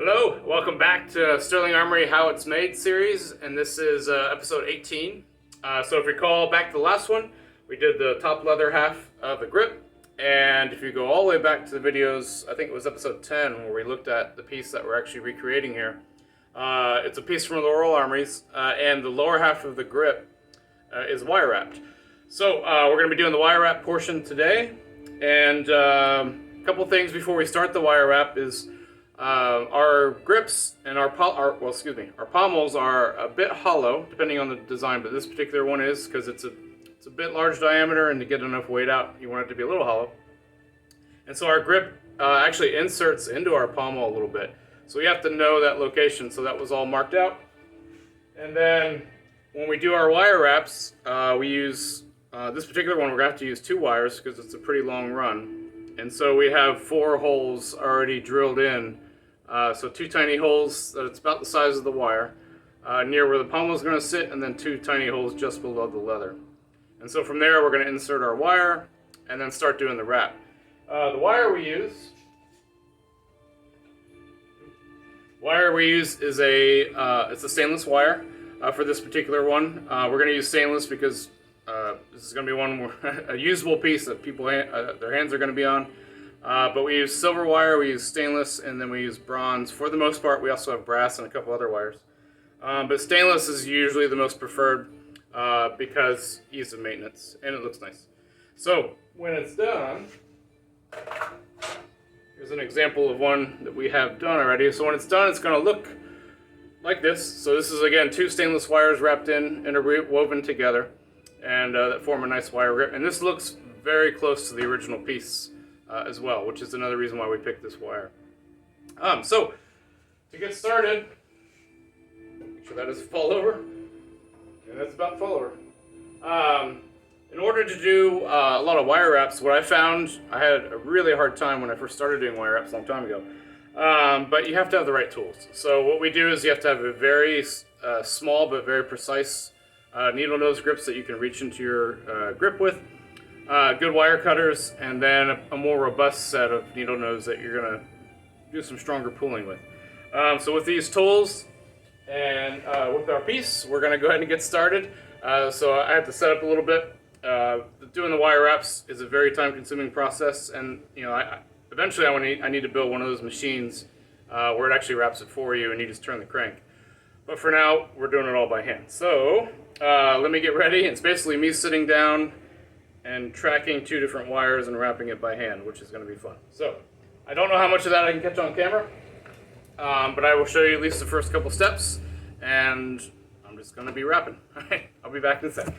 Hello, welcome back to Sterling Armory How It's Made series, and this is episode 18. So if you recall back to the last one, we did the top leather half of the grip, and if you go all the way back to the videos, I think it was episode 10 where we looked at the piece that we're actually recreating here. It's a piece from the Royal Armouries, and the lower half of the grip is wire wrapped. So we're going to be doing the wire wrap portion today, and a couple things before we start the wire wrap is our grips and our pommels are a bit hollow depending on the design, but this particular one is because it's a bit large diameter, and to get enough weight out you want it to be a little hollow. And so our grip actually inserts into our pommel a little bit, so we have to know that location. So that was all marked out. And then when we do our wire wraps, we use this particular one, we're going to have to use 2 wires because it's a pretty long run. And so we have 4 holes already drilled in. So 2 tiny holes that it's about the size of the wire near where the pommel is going to sit, and then 2 tiny holes just below the leather. And so from there we're going to insert our wire and then start doing the wrap. The wire we use is it's a stainless wire for this particular one. We're going to use stainless because this is going to be one more a usable piece that people their hands are going to be on. But we use silver wire, we use stainless, and then we use bronze. For the most part, we also have brass and a couple other wires. But stainless is usually the most preferred because ease of maintenance, and it looks nice. So when it's done, here's an example of one that we have done already. So when it's done, it's going to look like this. So this is, again, 2 stainless wires wrapped in and woven together, and that form a nice wire grip. And this looks very close to the original piece as well, which is another reason why we picked this wire. So to get started, make sure that doesn't fall over, and that's about to fall over. In order to do a lot of wire wraps, what I found, I had a really hard time when I first started doing wire wraps a long time ago, but you have to have the right tools. So what we do is you have to have a very small but very precise needle nose grips that you can reach into your grip with. Good wire cutters, and then a more robust set of needle nose that you're going to do some stronger pulling with. So with these tools and with our piece, we're going to go ahead and get started. So I have to set up a little bit. Doing the wire wraps is a very time-consuming process, and eventually I need to build one of those machines where it actually wraps it for you and you just turn the crank. But for now, we're doing it all by hand. So let me get ready. It's basically me sitting down and tracking 2 different wires and wrapping it by hand, which is going to be fun. So I don't know how much of that I can catch on camera, but I will show you at least the first couple steps, and I'm just going to be wrapping. All right, I'll be back in a sec.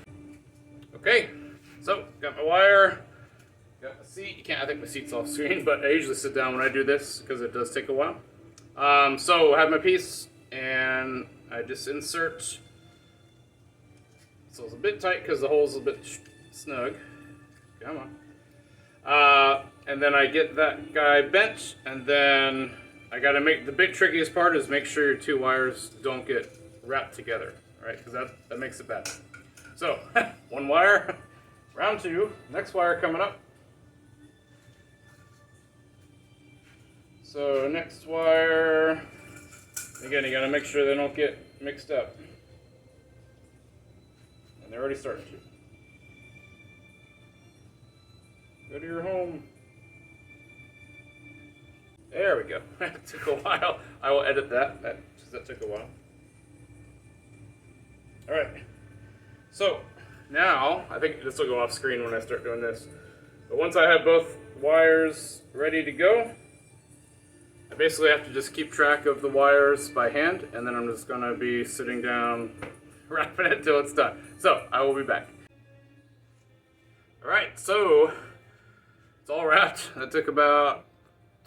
Okay, so got my wire, got my seat. I think my seat's off screen, but I usually sit down when I do this because it does take a while. So I have my piece, and I just insert. So it's a bit tight because the hole's a bit snug. Come on. And then I get that guy bent, and then I got to make the big trickiest part is make sure your 2 wires don't get wrapped together, right? Because that makes it bad. So 1 wire, round 2, next wire coming up. So next wire, again, you got to make sure they don't get mixed up, and they're already starting to. Go to your home. There we go. That took a while. I will edit that. That took a while. Alright. So, now, I think this will go off screen when I start doing this. But once I have both wires ready to go, I basically have to just keep track of the wires by hand, and then I'm just going to be sitting down, wrapping it till it's done. So, I will be back. Alright, so it's all wrapped. That took about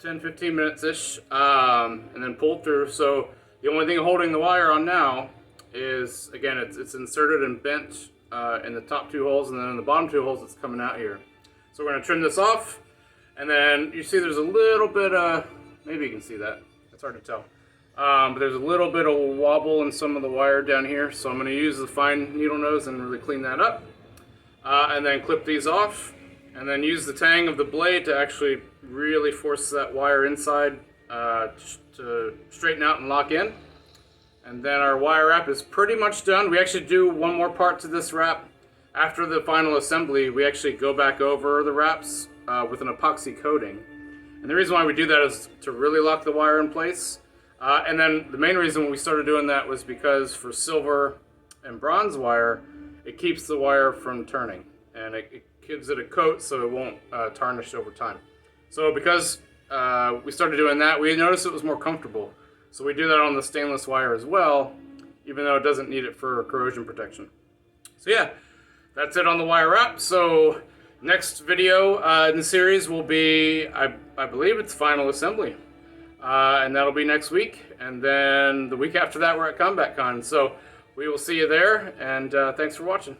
10-15 minutes-ish, and then pulled through. So the only thing holding the wire on now is, again, it's inserted and bent in the top 2 holes, and then in the bottom 2 holes it's coming out here. So we're going to trim this off, and then you see there's a little bit of, maybe you can see that, it's hard to tell, but there's a little bit of wobble in some of the wire down here, so I'm going to use the fine needle nose and really clean that up, and then clip these off, and then use the tang of the blade to actually really force that wire inside to straighten out and lock in. And then our wire wrap is pretty much done. We actually do one more part to this wrap. After the final assembly, we actually go back over the wraps with an epoxy coating. And the reason why we do that is to really lock the wire in place. And then the main reason we started doing that was because for silver and bronze wire, it keeps the wire from turning. And it gives it a coat so it won't tarnish over time. So because we started doing that, we noticed it was more comfortable. So we do that on the stainless wire as well, even though it doesn't need it for corrosion protection. So yeah, that's it on the wire wrap. So next video in the series will be, I believe it's final assembly. And that'll be next week. And then the week after that, we're at Combat Con. So we will see you there, and thanks for watching.